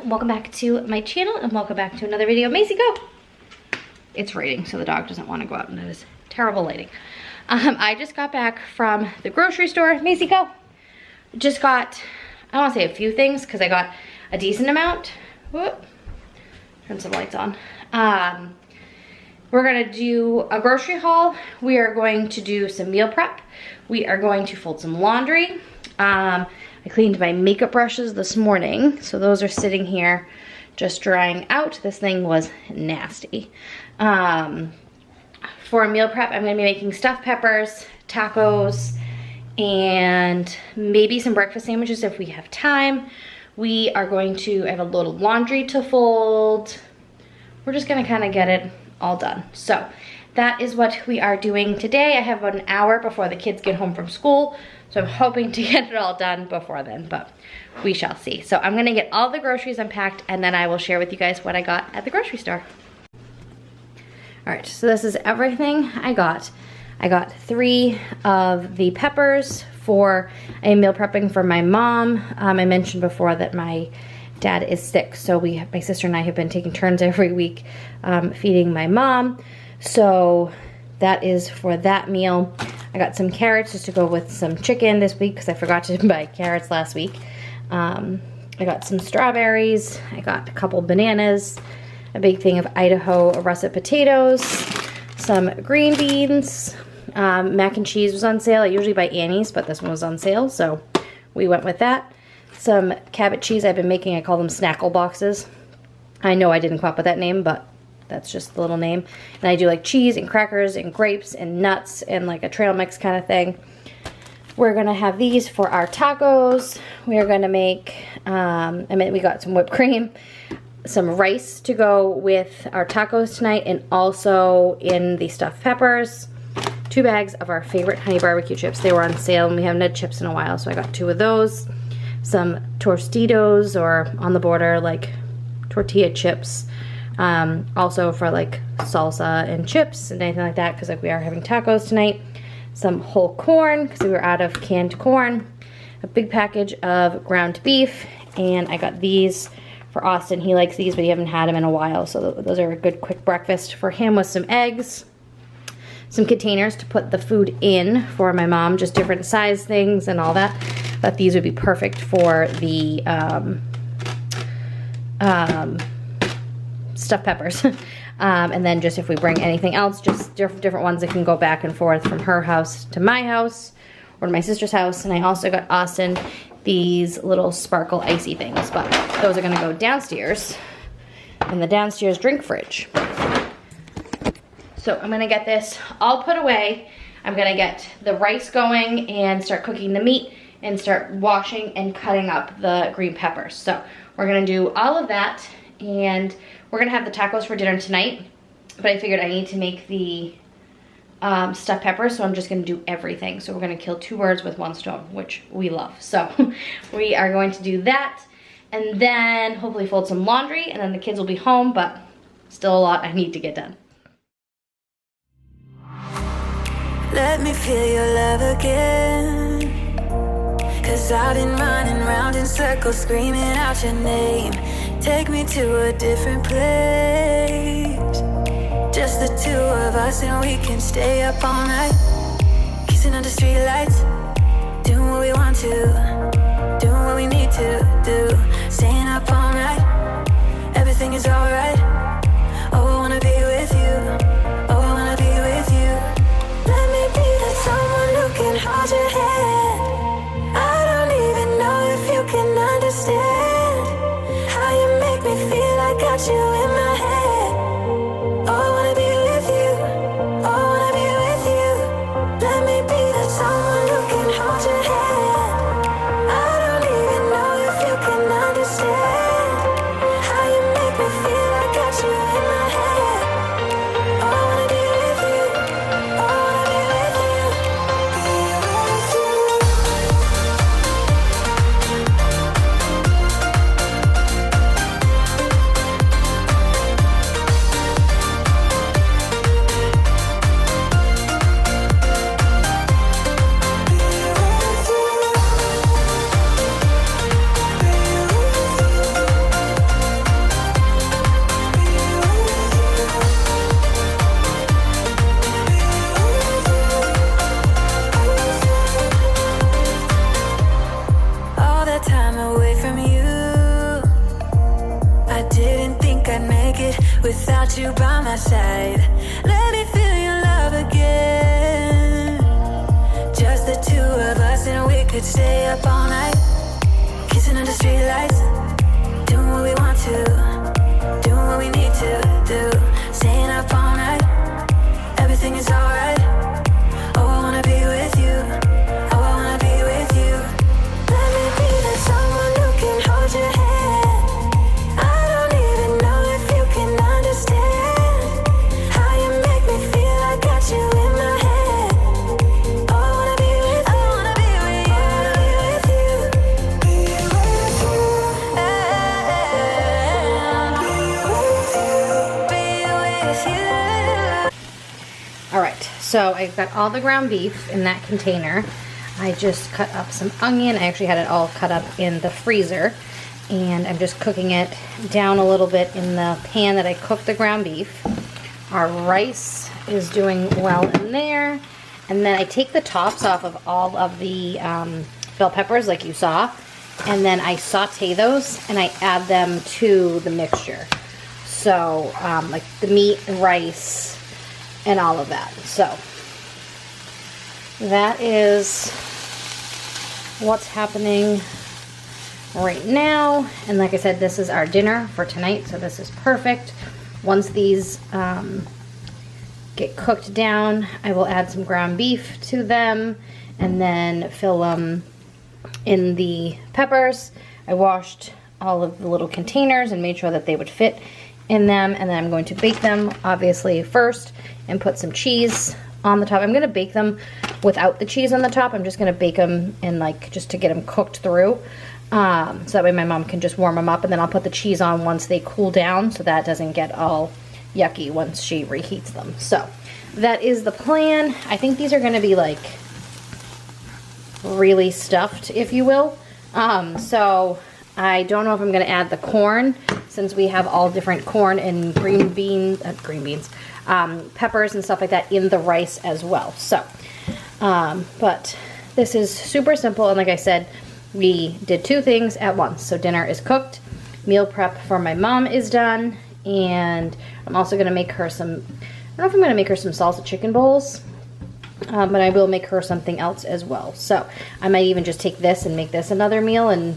welcome back to my channel and welcome back to another video. Macy, go! It's raining, so the dog doesn't want to go out, and that is terrible lighting. I just got back from the grocery store. Macy, go! Just got, I don't want to say a few things because I got a decent amount. Whoop. Turn some lights on. We're gonna do a grocery haul. We are going to do some meal prep. We are going to fold some laundry. I cleaned my makeup brushes this morning, so those are sitting here just drying out. This thing was nasty. For a meal prep, I'm gonna be making stuffed peppers, tacos, and maybe some breakfast sandwiches if we have time. We are going to, I have a load of laundry to fold. We're just gonna kind of get it all done. So that is what we are doing today. I have about an hour before the kids get home from school, so I'm hoping to get it all done before then, but we shall see. So I'm gonna get all the groceries unpacked and then I will share with you guys what I got at the grocery store. All right, so this is everything I got. I got 3 of the peppers for a meal prepping for my mom. I mentioned before that my dad is sick, so my sister and I have been taking turns every week feeding my mom. So that is for that meal. I got some carrots just to go with some chicken this week because I forgot to buy carrots last week. I got some strawberries. I got a couple bananas, a big thing of Idaho russet potatoes, some green beans. Mac and cheese was on sale. I usually buy Annie's, but this one was on sale, so we went with that. Some Cabot cheese I've been making. I call them snackle boxes. I know I didn't come up with that name, but that's just the little name. And I do like cheese and crackers and grapes and nuts and like a trail mix kind of thing. We're gonna have these for our tacos. We are gonna make, we got some whipped cream, some rice to go with our tacos tonight, and also in the stuffed peppers, 2 bags of our favorite honey barbecue chips. They were on sale and we haven't had chips in a while, so I got 2 of those. Some Tostitos, or on the border, like tortilla chips. Also for like salsa and chips and anything like that, because like we are having tacos tonight. Some whole corn because we were out of canned corn. A big package of ground beef, and I got these for Austin. He likes these, but he haven't had them in a while, so those are a good quick breakfast for him, with some eggs. Some containers to put the food in for my mom, just different size things and all that. Thought these would be perfect for the stuffed peppers. And then just if we bring anything else, just different ones that can go back and forth from her house to my house or to my sister's house. And I also got Austin these little sparkle icy things, but those are gonna go downstairs in the downstairs drink fridge. So I'm gonna get this all put away. I'm gonna get the rice going and start cooking the meat and start washing and cutting up the green peppers. So we're gonna do all of that, and we're gonna have the tacos for dinner tonight, but I figured I need to make the stuffed peppers, so I'm just gonna do everything. So we're gonna kill 2 birds with 1 stone, which we love. So we are going to do that, and then hopefully fold some laundry, and then the kids will be home, but still a lot I need to get done. Let me feel your love again, 'cause I've been running round in circles screaming out your name. Take me to a different place, just the 2 of us, and we can stay up all night, kissing under streetlights, doing what we want to, doing what we need to do, staying up all night, everything is alright. Oh, I wanna be with you, oh, I wanna be with you. Let me be that someone who can hold your hand. I don't even know if you can understand how you make me feel. I got you in my head. Oh, I wanna be with you, oh, I wanna be with you. Let me be that someone who can hold your hand. want you by my side. Let me feel your love again. Just the two of us and we could stay up all night, kissing under streetlights, doing what we want to, doing what we need to do. Staying up all night, everything is alright. Oh, I wanna be with you. Oh, I wanna be with you. Let me be the someone who can hold your hand. I don't even know if you can understand how you make me feel. I got you in my head. Oh, I wanna be with you. I wanna be with you. I wanna be with you. Be with you. Be with you. All right, so I've got all the ground beef in that container. I just cut up some onion. I actually had it all cut up in the freezer, and I'm just cooking it down a little bit in the pan that I cooked the ground beef. Our rice is doing well in there, and then I take the tops off of all of the bell peppers like you saw, and then I saute those and I add them to the mixture. So like the meat and rice and all of that. So that is what's happening right now. And like I said, this is our dinner for tonight, so this is perfect. Once these get cooked down, I will add some ground beef to them and then fill them in the peppers. I washed all of the little containers and made sure that they would fit in them, and then I'm going to bake them obviously first and put some cheese on the top. I'm going to bake them without the cheese on the top. I'm just going to bake them in, like, just to get them cooked through, so that way my mom can just warm them up, and then I'll put the cheese on once they cool down so that doesn't get all yucky once she reheats them. So that is the plan. I think these are going to be like really stuffed, if you will. So I don't know if I'm going to add the corn, since we have all different corn and peppers and stuff like that in the rice as well. So, but this is super simple, and like I said, we did two things at once. So dinner is cooked, meal prep for my mom is done, and I'm also going to make her some, I don't know if I'm going to make her some salsa chicken bowls, but I will make her something else as well. So I might even just take this and make this another meal and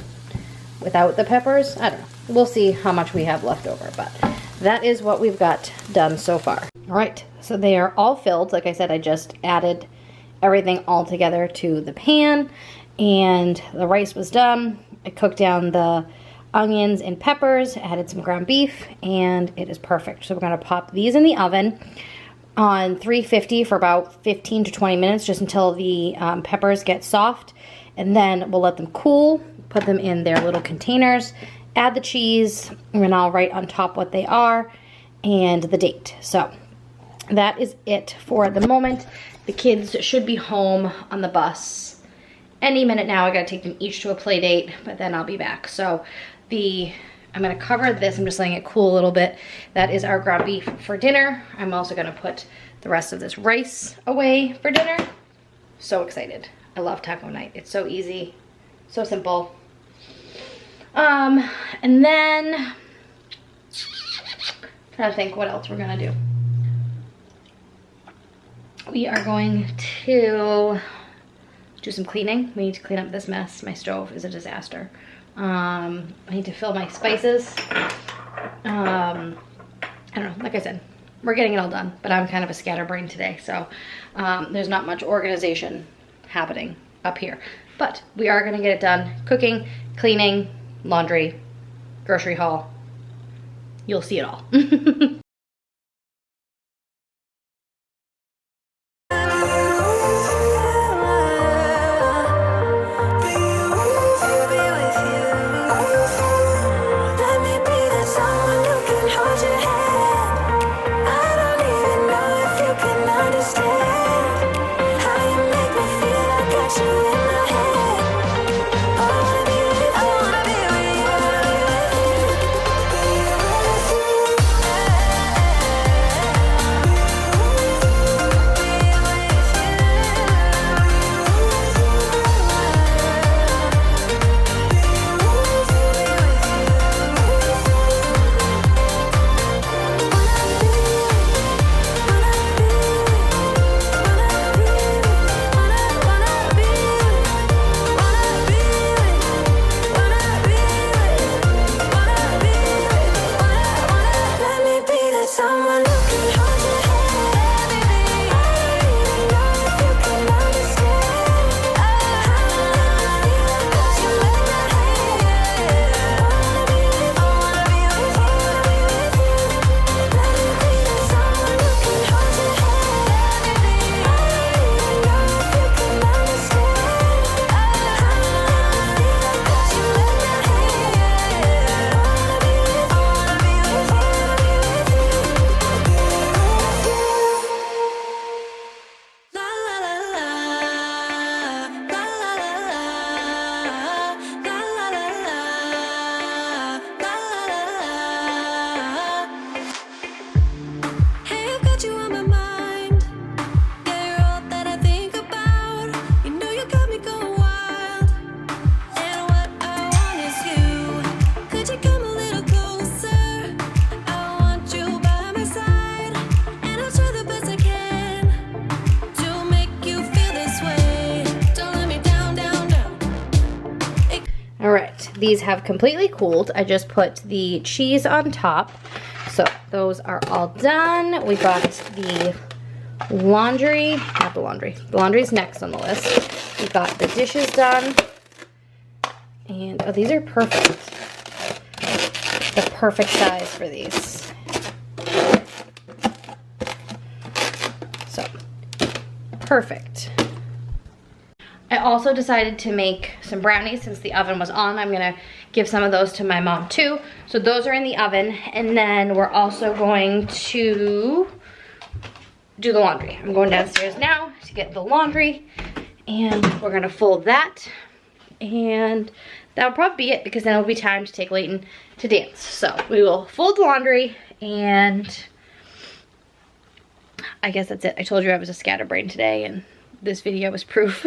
without the peppers. I don't know. We'll see how much we have left over, but that is what we've got done so far. All right, so they are all filled. Like I said, I just added everything all together to the pan, and the rice was done. I cooked down the onions and peppers, added some ground beef, and it is perfect. So we're gonna pop these in the oven on 350 for about 15 to 20 minutes, just until the peppers get soft, and then we'll let them cool, put them in their little containers, add the cheese, and I'll write on top what they are and the date. So that is it for the moment. The kids should be home on the bus any minute now. I gotta take them each to a play date, but then I'll be back. So I'm gonna cover this. I'm just letting it cool a little bit. That is our ground beef for dinner. I'm also gonna put the rest of this rice away for dinner. So excited. I love taco night. It's so easy, so simple. And then I'm trying to think what else we're gonna do. We are going to do some cleaning. We need to clean up this mess. My stove is a disaster. I need to fill my spices. I don't know, like I said, we're getting it all done, but I'm kind of a scatterbrain today, so there's not much organization happening up here. But we are gonna get it done. Cooking, cleaning, laundry, grocery haul. You'll see it all. All right, these have completely cooled. I just put the cheese on top. So those are all done. We got the laundry, not the laundry. The laundry's next on the list. We got the dishes done. And oh, these are perfect. The perfect size for these. So, perfect. I also decided to make some brownies since the oven was on. I'm gonna give some of those to my mom too. So those are in the oven, and then we're also going to do the laundry. I'm going downstairs now to get the laundry, and we're gonna fold that, and that'll probably be it because then it'll be time to take Layton to dance. So we will fold the laundry, and I guess that's it. I told you I was a scatterbrain today, and this video was proof.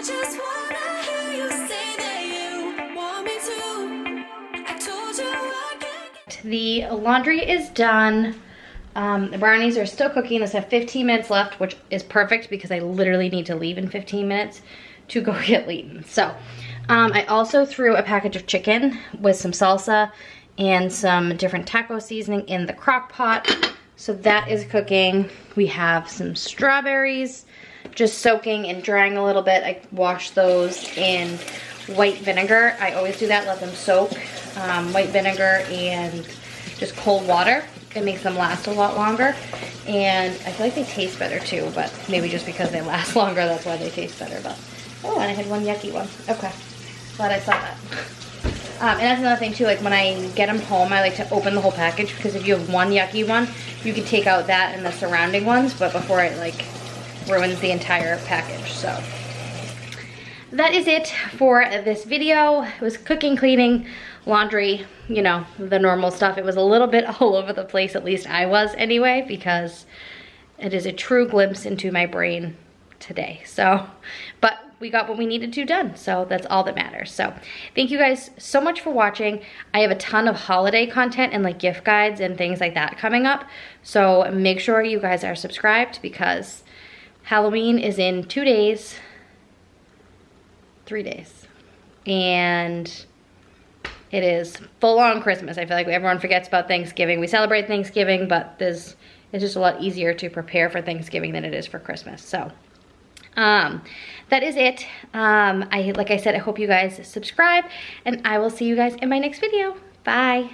Just wanna hear you say that you want me to. I told you I can't. The laundry is done. The brownies are still cooking. Those have 15 minutes left, which is perfect because I literally need to leave in 15 minutes to go get Layton. So I also threw a package of chicken with some salsa and some different taco seasoning in the crock pot. So that is cooking. We have some strawberries just soaking and drying a little bit. I washed those in white vinegar. I always do that, let them soak. White vinegar and just cold water. It makes them last a lot longer. And I feel like they taste better too, but maybe just because they last longer, that's why they taste better. But oh, and I had one yucky one. Okay, glad I saw that. And that's another thing too, like when I get them home, I like to open the whole package because if you have one yucky one, you can take out that and the surrounding ones, but before it like ruins the entire package. So that is it for this video. It was cooking, cleaning, laundry, you know, the normal stuff. It was a little bit all over the place, at least I was anyway, because it is a true glimpse into my brain today. So, but we got what we needed to done, so that's all that matters. So thank you guys so much for watching. I have a ton of holiday content and like gift guides and things like that coming up, so make sure you guys are subscribed because Halloween is in 2 days, 3 days, and it is full on Christmas. I feel like everyone forgets about Thanksgiving. We celebrate Thanksgiving, but it's just a lot easier to prepare for Thanksgiving than it is for Christmas. So that is it. Like I said, I hope you guys subscribe, and I will see you guys in my next video. Bye.